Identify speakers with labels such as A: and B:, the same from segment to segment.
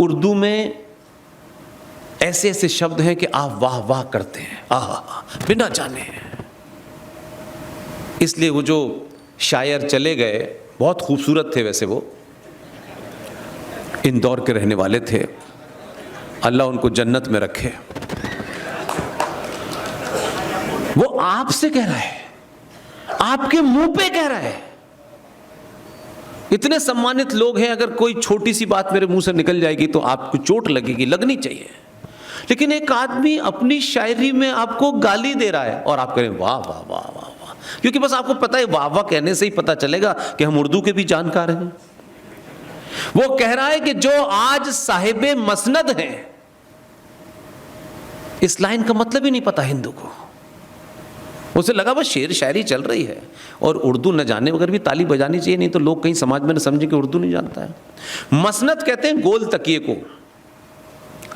A: उर्दू में ऐसे ऐसे शब्द हैं कि आप वाह वाह करते हैं, आहा बिना जाने। इसलिए वो जो शायर चले गए, बहुत खूबसूरत थे वैसे, वो इंदौर के रहने वाले थे, अल्लाह उनको जन्नत में रखे। वो आपसे कह रहा है, आपके मुंह पे कह रहा है। इतने सम्मानित लोग हैं, अगर कोई छोटी सी बात मेरे मुंह से निकल जाएगी तो आपको चोट लगेगी, लगनी चाहिए। लेकिन एक आदमी अपनी शायरी में आपको गाली दे रहा है और आप करें वाह वाह वाह वाह वाह, क्योंकि बस आपको पता है वाह वाह कहने से ही पता चलेगा कि हम उर्दू के भी जानकार हैं। वो कह रहा है कि जो आज साहिबे मसनद हैं, इस लाइन का मतलब ही नहीं पता हिंदू को। उसे लगा बस शेर शायरी चल रही है, और उर्दू न जाने वगैरह भी ताली बजानी चाहिए, नहीं तो लोग कहीं समाज में न समझे कि उर्दू नहीं जानता है। मसनद कहते हैं गोल तकिए को,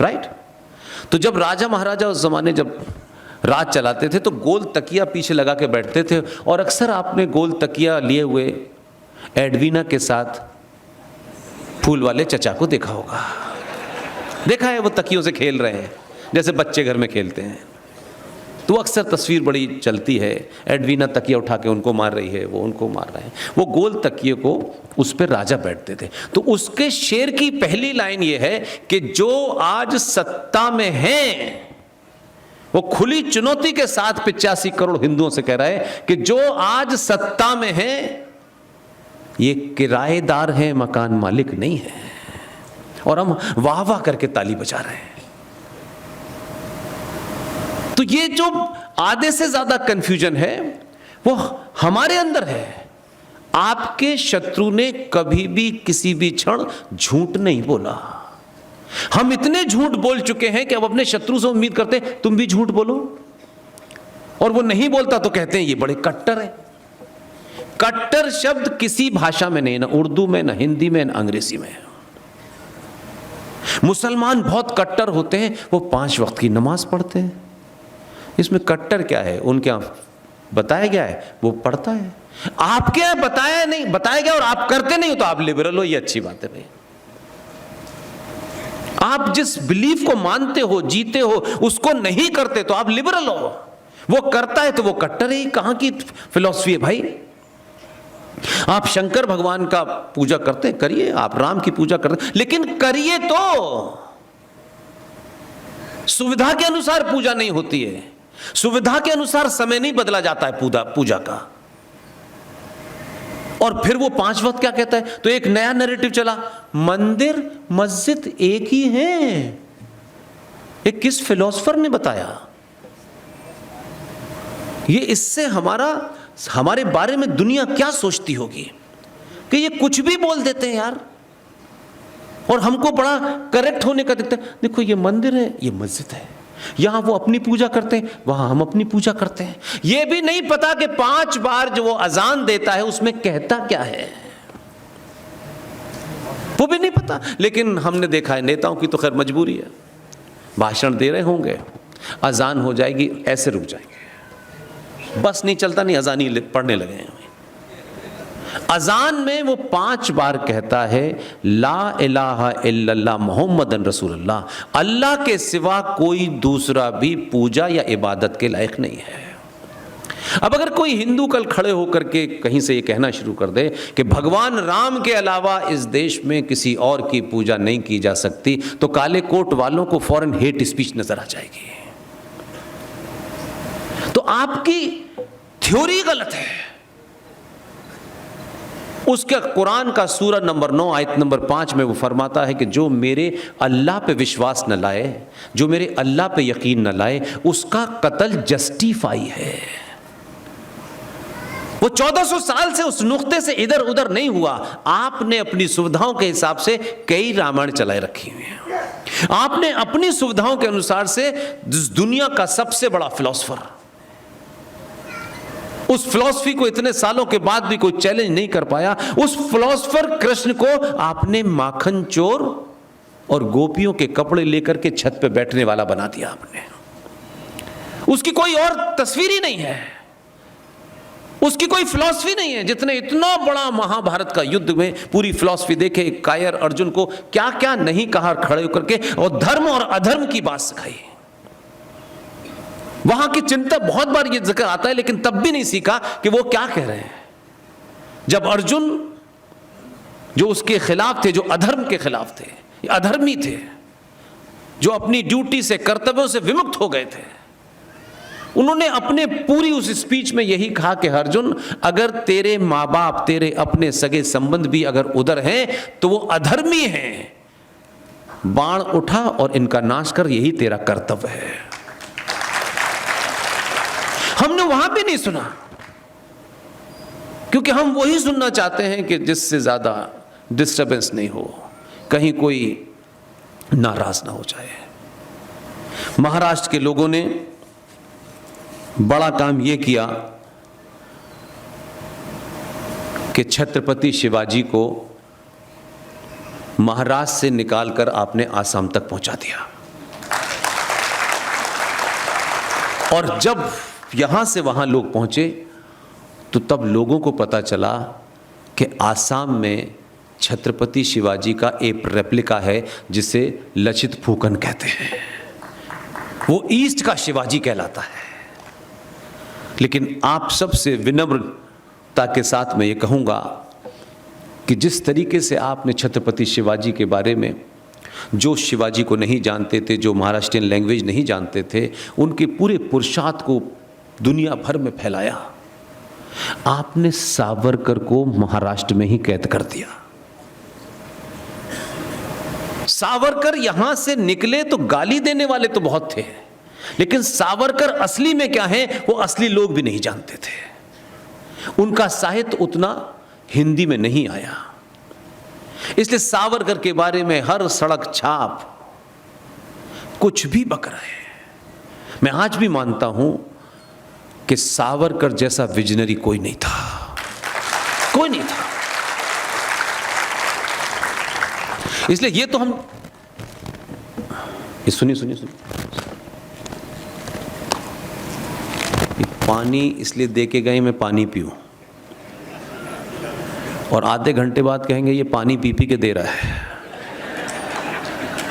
A: राइट। तो जब राजा महाराजा उस जमाने जब राज चलाते थे तो गोल तकिया पीछे लगा के बैठते थे, और अक्सर आपने गोल तकिया लिए हुए एडवीना के साथ फूल वाले चचा को देखा होगा। देखा है वो तकियों से खेल रहे हैं जैसे बच्चे घर में खेलते हैं, तो अक्सर तस्वीर बड़ी चलती है, एडवीना तकिया उठा के उनको मार रही है, वो उनको मार रहे हैं। वो गोल तकिए को उस पर राजा बैठते थे। तो उसके शेर की पहली लाइन ये है कि जो आज सत्ता में हैं, वो खुली चुनौती के साथ 85 करोड़ हिंदुओं से कह रहा है कि जो आज सत्ता में हैं, ये किराएदार हैं, मकान मालिक नहीं है। और हम वाह वाह करके ताली बजा रहे हैं। तो ये जो आधे से ज्यादा कंफ्यूजन है वो हमारे अंदर है। आपके शत्रु ने कभी भी किसी भी क्षण झूठ नहीं बोला। हम इतने झूठ बोल चुके हैं कि अब अपने शत्रु से उम्मीद करते हैं तुम भी झूठ बोलो, और वो नहीं बोलता तो कहते हैं ये बड़े कट्टर है। कट्टर शब्द किसी भाषा में नहीं, ना उर्दू में, ना हिंदी में, ना अंग्रेजी में। मुसलमान बहुत कट्टर होते हैं, वो 5 वक्त की नमाज पढ़ते हैं। इसमें कट्टर क्या है? उनके यहां बताया गया है, वो पढ़ता है। आपके यहां बताया नहीं, बताया गया और आप करते नहीं हो तो आप लिबरल हो, ये अच्छी बात है भाई। आप जिस बिलीफ को मानते हो, जीते हो, उसको नहीं करते तो आप लिबरल हो। वो करता है तो वो कट्टर है। कहां की फिलॉसफी है भाई? आप शंकर भगवान का पूजा करते हैं, करिए। आप राम की पूजा करते हैं, लेकिन करिए तो सुविधा के अनुसार पूजा नहीं होती है। सुविधा के अनुसार समय नहीं बदला जाता है पूजा का। और फिर वो 5 वक्त क्या कहता है? तो एक नया नैरेटिव चला, मंदिर मस्जिद एक ही है। ये किस फिलोसोफर ने बताया? ये इससे हमारे बारे में दुनिया क्या सोचती होगी कि ये कुछ भी बोल देते हैं यार, और हमको बड़ा करेक्ट होने का दिखता है। देखो ये मंदिर है, ये मस्जिद है, यहां वो अपनी पूजा करते हैं, वहां हम अपनी पूजा करते हैं। ये भी नहीं पता कि 5 बार जो वो अजान देता है उसमें कहता क्या है, वो भी नहीं पता। लेकिन हमने देखा है नेताओं की तो खैर मजबूरी है, भाषण दे रहे होंगे, अजान हो जाएगी, ऐसे रुक जाएंगे, बस नहीं चलता, नहीं अजान ही पढ़ने लगे हैं। अजान में वो 5 बार कहता है ला इलाहा इल्लल्लाह मुहम्मदन रसूलुल्लाह, अल्लाह के सिवा कोई दूसरा भी पूजा या इबादत के लायक नहीं है। अब अगर कोई हिंदू कल खड़े होकर के कहीं से ये कहना शुरू कर दे कि भगवान राम के अलावा इस देश में किसी और की पूजा नहीं की जा सकती, तो काले कोट वालों को फौरन हेट स्पीच नजर आ जाएगी। तो आपकी थ्योरी गलत है। उसका कुरान का सूरा नंबर 9 आयत नंबर 5 में वो फरमाता है कि जो मेरे अल्लाह पे विश्वास न लाए, जो मेरे अल्लाह पे यकीन न लाए, उसका कत्ल जस्टिफाई है। वो 1400 साल से उस नुक्ते से इधर उधर नहीं हुआ। आपने अपनी सुविधाओं के हिसाब से कई रामायण चलाए रखी हुई हैं। आपने अपनी सुविधाओं के अनुसार से दुनिया का सबसे बड़ा फिलोसोफर, उस फिलॉसफी को इतने सालों के बाद भी कोई चैलेंज नहीं कर पाया, उस फिलॉसफर कृष्ण को आपने माखन चोर और गोपियों के कपड़े लेकर के छत पे बैठने वाला बना दिया आपने। उसकी कोई और तस्वीर ही नहीं है। उसकी कोई फिलॉसफी नहीं है। जितने इतना बड़ा महाभारत का युद्ध में पूरी फिलॉसफी देखे, कायर अर्जुन को क्या क्या नहीं कहा खड़े होकर के, और धर्म और अधर्म की बात सिखाई। वहां की चिंता बहुत बार ये जिक्र आता है, लेकिन तब भी नहीं सीखा कि वो क्या कह रहे हैं। जब अर्जुन जो उसके खिलाफ थे, जो अधर्म के खिलाफ थे, अधर्मी थे, जो अपनी ड्यूटी से, कर्तव्यों से विमुक्त हो गए थे, उन्होंने अपने पूरी उस स्पीच में यही कहा कि अर्जुन, अगर तेरे माँ बाप, तेरे अपने सगे संबंध भी अगर उधर हैं तो वो अधर्मी हैं। बाण उठा और इनका नाश कर, यही तेरा कर्तव्य है। हमने वहां भी नहीं सुना, क्योंकि हम वही सुनना चाहते हैं कि जिससे ज्यादा डिस्टर्बेंस नहीं हो, कहीं कोई नाराज ना हो जाए। महाराष्ट्र के लोगों ने बड़ा काम यह किया कि छत्रपति शिवाजी को महाराष्ट्र से निकालकर आपने आसाम तक पहुंचा दिया। और जब यहां से वहां लोग पहुंचे तो तब लोगों को पता चला कि आसाम में छत्रपति शिवाजी का एक रेप्लिका है जिसे लचित फूकन कहते हैं। वो ईस्ट का शिवाजी कहलाता है। लेकिन आप सबसे विनम्रता के साथ मैं ये कहूँगा कि जिस तरीके से आपने छत्रपति शिवाजी के बारे में, जो शिवाजी को नहीं जानते थे, जो महाराष्ट्रियन लैंग्वेज नहीं जानते थे, उनके पूरे पुरुषार्थ को दुनिया भर में फैलाया, आपने सावरकर को महाराष्ट्र में ही कैद कर दिया। सावरकर यहां से निकले तो गाली देने वाले तो बहुत थे, लेकिन सावरकर असली में क्या है वो असली लोग भी नहीं जानते थे। उनका साहित्य उतना हिंदी में नहीं आया, इसलिए सावरकर के बारे में हर सड़क छाप कुछ भी बक रहे हैं। मैं आज भी मानता हूं कि सावरकर जैसा विजनरी कोई नहीं था, कोई नहीं था। इसलिए ये तो हम सुनिए सुनिए सुनिए, पानी इसलिए दे के गए मैं पानी पीऊं, और आधे घंटे बाद कहेंगे ये पानी पी पी के दे रहा है।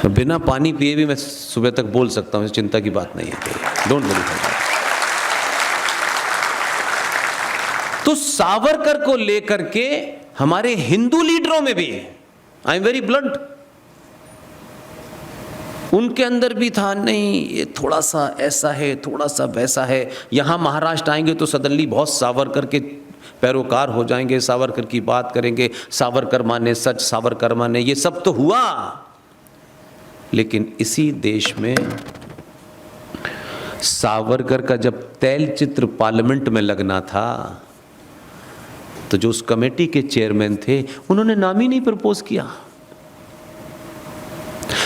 A: तो बिना पानी पिए भी मैं सुबह तक बोल सकता हूं, चिंता की बात नहीं है। Don't worry. तो सावरकर को लेकर के हमारे हिंदू लीडरों में भी, आई एम वेरी ब्लंट, उनके अंदर भी था, नहीं ये थोड़ा सा ऐसा है, थोड़ा सा वैसा है। यहां महाराष्ट्र आएंगे तो सडनली बहुत सावरकर के पैरोकार हो जाएंगे, सावरकर की बात करेंगे, सावरकर माने सच, सावरकर माने, ये सब तो हुआ। लेकिन इसी देश में सावरकर का जब तैल चित्र पार्लियामेंट में लगना था तो जो उस कमेटी के चेयरमैन थे उन्होंने नाम ही नहीं प्रपोज किया।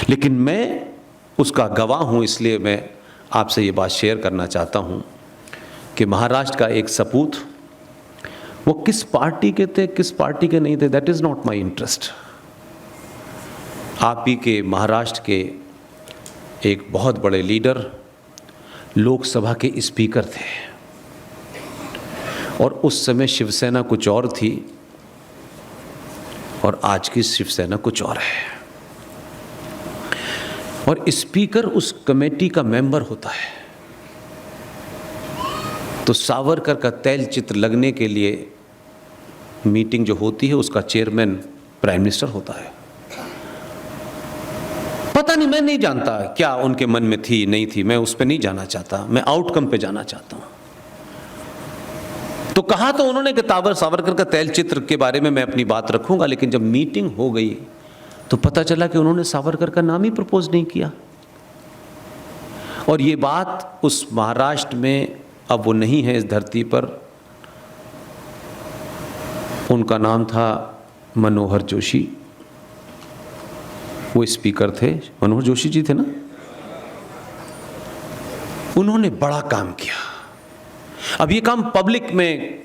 A: लेकिन मैं उसका गवाह हूं, इसलिए मैं आपसे ये बात शेयर करना चाहता हूं कि महाराष्ट्र का एक सपूत, वो किस पार्टी के थे किस पार्टी के नहीं थे, that is not my interest. आप ही के महाराष्ट्र के एक बहुत बड़े लीडर लोकसभा के स्पीकर थे, और उस समय शिवसेना कुछ और थी और आज की शिवसेना कुछ और है। और स्पीकर उस कमेटी का मेंबर होता है। तो सावरकर का तैल चित्र लगने के लिए मीटिंग जो होती है उसका चेयरमैन प्राइम मिनिस्टर होता है। पता नहीं, मैं नहीं जानता क्या उनके मन में थी नहीं थी, मैं उस पर नहीं जाना चाहता, मैं आउटकम पे जाना चाहता हूं। तो कहा तो उन्होंने कि सावरकर का तैल चित्र के बारे में मैं अपनी बात रखूंगा, लेकिन जब मीटिंग हो गई तो पता चला कि उन्होंने सावरकर का नाम ही प्रपोज नहीं किया। और ये बात उस महाराष्ट्र में, अब वो नहीं है इस धरती पर, उनका नाम था मनोहर जोशी, वो स्पीकर थे, मनोहर जोशी जी थे ना, उन्होंने बड़ा काम किया। अब ये काम पब्लिक में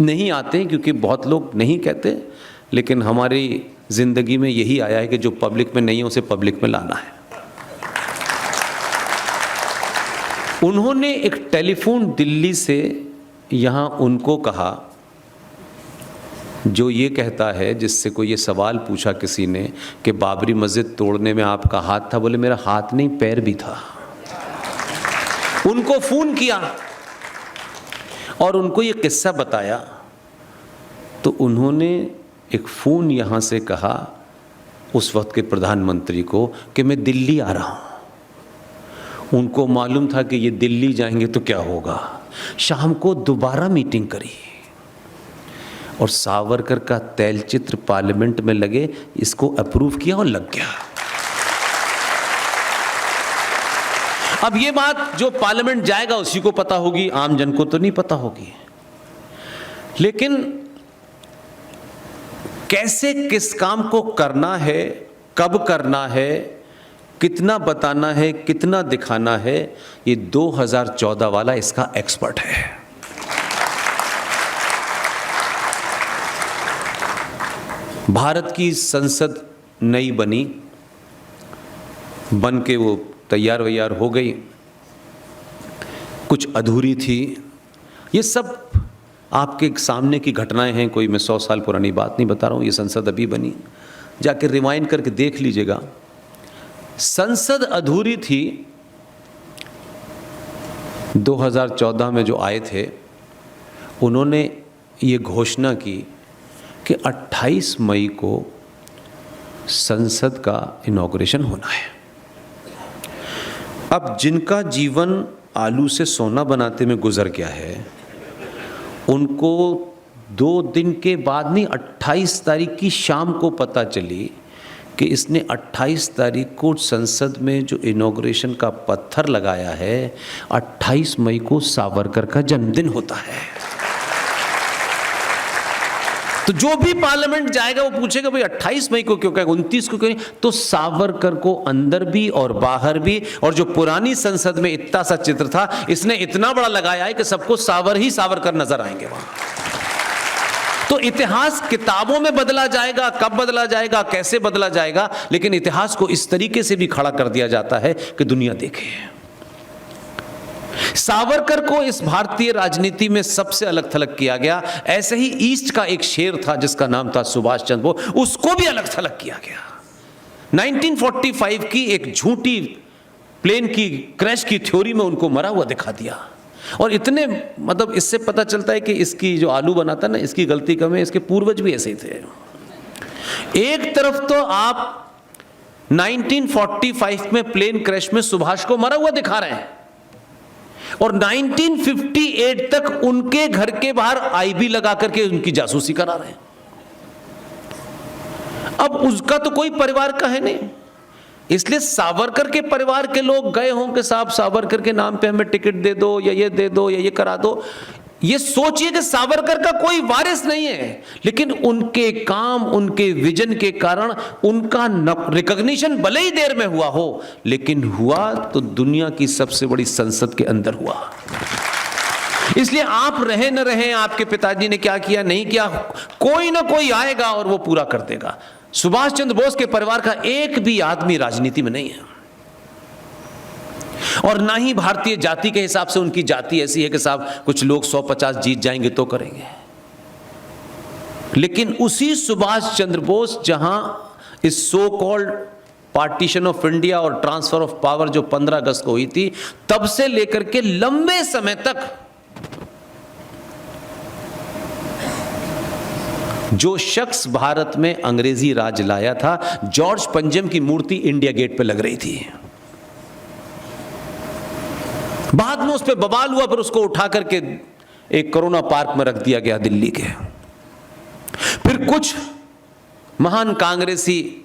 A: नहीं आते क्योंकि बहुत लोग नहीं कहते, लेकिन हमारी जिंदगी में यही आया है कि जो पब्लिक में नहीं है उसे पब्लिक में लाना है। उन्होंने एक टेलीफोन दिल्ली से यहाँ उनको कहा जो ये कहता है, जिससे कोई ये सवाल पूछा किसी ने कि बाबरी मस्जिद तोड़ने में आपका हाथ था, बोले मेरा हाथ नहीं पैर भी था। उनको फोन किया और उनको ये किस्सा बताया, तो उन्होंने एक फ़ोन यहाँ से कहा उस वक्त के प्रधानमंत्री को कि मैं दिल्ली आ रहा हूँ। उनको मालूम था कि ये दिल्ली जाएंगे तो क्या होगा। शाम को दोबारा मीटिंग करी और सावरकर का तैलचित्र पार्लियामेंट में लगे, इसको अप्रूव किया और लग गया। अब ये बात जो पार्लियामेंट जाएगा उसी को पता होगी, आम जन को तो नहीं पता होगी। लेकिन कैसे किस काम को करना है, कब करना है, कितना बताना है, कितना दिखाना है, ये 2014 वाला इसका एक्सपर्ट है। भारत की संसद नई बनी, बन के वो तैयार वैयार हो गई, कुछ अधूरी थी। ये सब आपके सामने की घटनाएं हैं, कोई मैं 100 साल पुरानी बात नहीं बता रहा हूँ। ये संसद अभी बनी, जाके रिवाइंड करके देख लीजिएगा। संसद अधूरी थी 2014 में जो आए थे, उन्होंने ये घोषणा की कि 28 मई को संसद का इनॉग्रेशन होना है। अब जिनका जीवन आलू से सोना बनाते में गुजर गया है, उनको 2 दिन के बाद नहीं, 28 तारीख की शाम को पता चली कि इसने 28 तारीख को संसद में जो इनॉग्रेशन का पत्थर लगाया है, 28 मई को सावरकर का जन्मदिन होता है। तो जो भी पार्लियामेंट जाएगा वो पूछेगा भाई 28 मई को क्यों कहेगा, 29 को क्यों नहीं? तो सावरकर को अंदर भी और बाहर भी, और जो पुरानी संसद में इतना सा चित्र था, इसने इतना बड़ा लगाया है कि सबको सावर ही सावरकर नजर आएंगे वहां। तो इतिहास किताबों में बदला जाएगा, कब बदला जाएगा, कैसे बदला जाएगा, लेकिन इतिहास को इस तरीके से भी खड़ा कर दिया जाता है कि दुनिया देखे। सावरकर को इस भारतीय राजनीति में सबसे अलग थलग किया गया। ऐसे ही ईस्ट का एक शेर था जिसका नाम था सुभाष चंद्र बोस, उसको भी अलग थलग किया गया। 1945 की एक झूठी प्लेन की क्रैश की थ्योरी में उनको मरा हुआ दिखा दिया। और इतने, मतलब इससे पता चलता है कि इसकी जो आलू बनाता ना, इसकी गलती कम है, इसके पूर्वज भी ऐसे ही थे। एक तरफ तो आप 1945 में प्लेन क्रैश में सुभाष को मरा हुआ दिखा रहे हैं, और 1958 तक उनके घर के बाहर आईबी लगा करके उनकी जासूसी करा रहे हैं। अब उसका तो कोई परिवार का है नहीं, इसलिए सावरकर के परिवार के लोग गए हों कि साहब सावरकर के नाम पे हमें टिकट दे दो, या ये दे दो, या ये करा दो। ये सोचिए कि सावरकर का कोई वारिस नहीं है, लेकिन उनके काम, उनके विजन के कारण उनका रिकॉग्निशन भले ही देर में हुआ हो, लेकिन हुआ तो दुनिया की सबसे बड़ी संसद के अंदर हुआ। इसलिए आप रहे न रहे, आपके पिताजी ने क्या किया नहीं किया, कोई ना कोई आएगा और वो पूरा कर देगा। सुभाष चंद्र बोस के परिवार का एक भी आदमी राजनीति में नहीं है, और ना ही भारतीय जाति के हिसाब से उनकी जाति ऐसी है कि साहब कुछ लोग 150 जीत जाएंगे तो करेंगे। लेकिन उसी सुभाष चंद्र बोस, जहां इस so called partition of India और ट्रांसफर ऑफ पावर जो 15 अगस्त को हुई थी, तब से लेकर के लंबे समय तक जो शख्स भारत में अंग्रेजी राज लाया था, जॉर्ज पंजम की मूर्ति इंडिया गेट पे लग रही थी। बाद में उस पर बवाल हुआ, फिर उसको उठा करके एक कोरोना पार्क में रख दिया गया दिल्ली के। फिर कुछ महान कांग्रेसी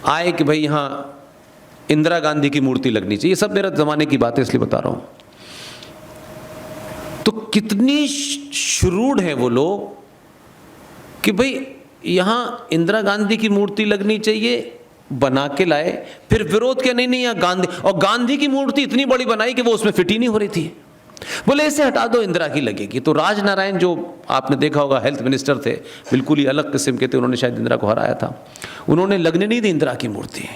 A: आए कि भाई यहां इंदिरा गांधी की मूर्ति लगनी चाहिए। ये सब मेरे जमाने की बात है, इसलिए बता रहा हूं। तो कितनी श्रूड है वो लोग कि भाई यहां इंदिरा गांधी की मूर्ति लगनी चाहिए, बना के लाए। फिर विरोध किया, नहीं नहीं यहाँ गांधी, और गांधी की मूर्ति इतनी बड़ी बनाई कि वो उसमें फिट ही नहीं हो रही थी। बोले इसे हटा दो, इंदिरा की लगेगी। तो राजनारायण, जो आपने देखा होगा हेल्थ मिनिस्टर थे, बिल्कुल ही अलग किस्म के थे, उन्होंने शायद इंदिरा को हराया था, उन्होंने लगने नहीं दी इंदिरा की मूर्ति।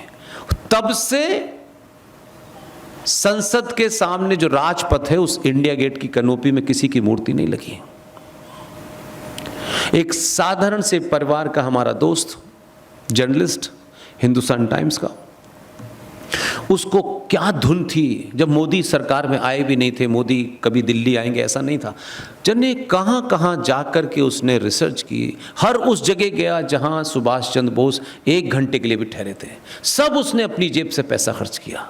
A: तब से संसद के सामने जो राजपथ है, उस इंडिया गेट की कनोपी में किसी की मूर्ति नहीं लगी। एक साधारण से परिवार का हमारा दोस्त, जर्नलिस्ट, हिंदुस्तान टाइम्स का, उसको क्या धुन थी। जब मोदी सरकार में आए भी नहीं थे, मोदी कभी दिल्ली आएंगे ऐसा नहीं था। जने कहाँ कहाँ जाकर के उसने रिसर्च की, हर उस जगह गया जहाँ सुभाष चंद्र बोस 1 घंटे के लिए भी ठहरे थे। सब उसने अपनी जेब से पैसा खर्च किया।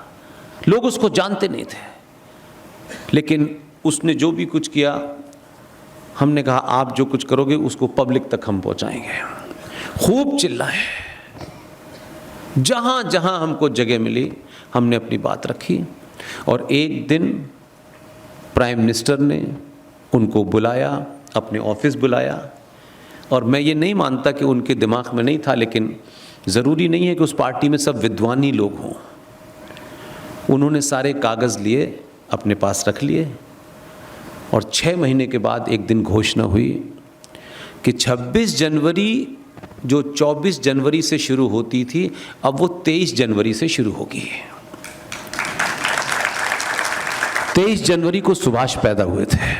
A: लोग उसको जानते नहीं थे, लेकिन उसने जो भी कुछ किया, हमने कहा आप जो कुछ करोगे उसको पब्लिक तक हम पहुँचाएंगे। खूब चिल्लाए, जहाँ जहाँ हमको जगह मिली हमने अपनी बात रखी। और एक दिन प्राइम मिनिस्टर ने उनको बुलाया, अपने ऑफिस बुलाया। और मैं ये नहीं मानता कि उनके दिमाग में नहीं था, लेकिन ज़रूरी नहीं है कि उस पार्टी में सब विद्वान ही लोग हों। उन्होंने सारे कागज़ लिए, अपने पास रख लिए, और 6 महीने के बाद एक दिन घोषणा हुई कि 26 जनवरी जो 24 जनवरी से शुरू होती थी, अब वो 23 जनवरी से शुरू होगी। 23 जनवरी को सुभाष पैदा हुए थे।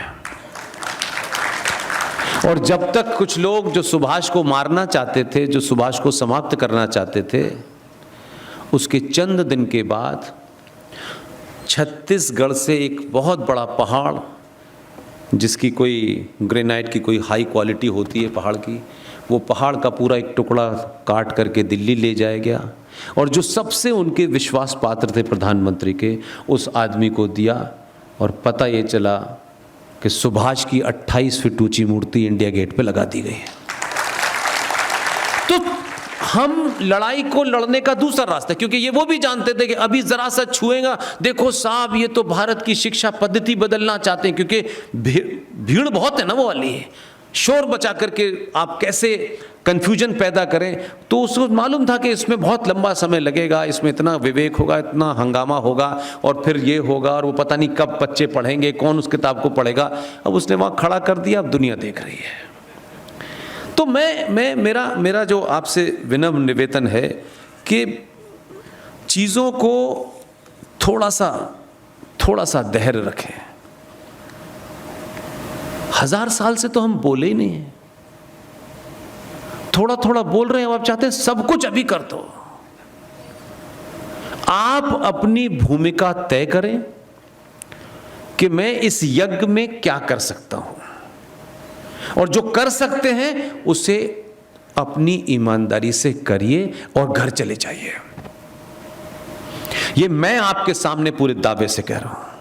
A: और जब तक कुछ लोग जो सुभाष को मारना चाहते थे, जो सुभाष को समाप्त करना चाहते थे, उसके चंद दिन के बाद छत्तीसगढ़ से एक बहुत बड़ा पहाड़, जिसकी कोई ग्रेनाइट की कोई हाई क्वालिटी होती है पहाड़ की, वो पहाड़ का पूरा एक टुकड़ा काट करके दिल्ली ले जाया गया। और जो सबसे उनके विश्वास पात्र थे प्रधानमंत्री के, उस आदमी को दिया। और पता ये चला कि सुभाष की 28 फीट ऊंची मूर्ति इंडिया गेट पे लगा दी गई है। तो हम लड़ाई को लड़ने का दूसरा रास्ता, क्योंकि ये वो भी जानते थे कि अभी जरा सा छुएगा, देखो साहब ये तो भारत की शिक्षा पद्धति बदलना चाहते हैं, क्योंकि भीड़ बहुत है ना वो वाली, शोर बचा करके आप कैसे कंफ्यूजन पैदा करें। तो उसको मालूम था कि इसमें बहुत लंबा समय लगेगा, इसमें इतना विवेक होगा, इतना हंगामा होगा, और फिर ये होगा, और वो पता नहीं कब बच्चे पढ़ेंगे, कौन उस किताब को पढ़ेगा। अब उसने वहाँ खड़ा कर दिया, अब दुनिया देख रही है। तो मेरा जो आपसे विनम्र निवेदन है कि चीज़ों को थोड़ा सा धैर्य रखें। 1000 साल से तो हम बोले ही नहीं हैं, थोड़ा थोड़ा बोल रहे हैं। आप चाहते हैं सब कुछ अभी कर दो। आप अपनी भूमिका तय करें कि मैं इस यज्ञ में क्या कर सकता हूं, और जो कर सकते हैं उसे अपनी ईमानदारी से करिए और घर चले जाइए। ये मैं आपके सामने पूरे दावे से कह रहा हूं।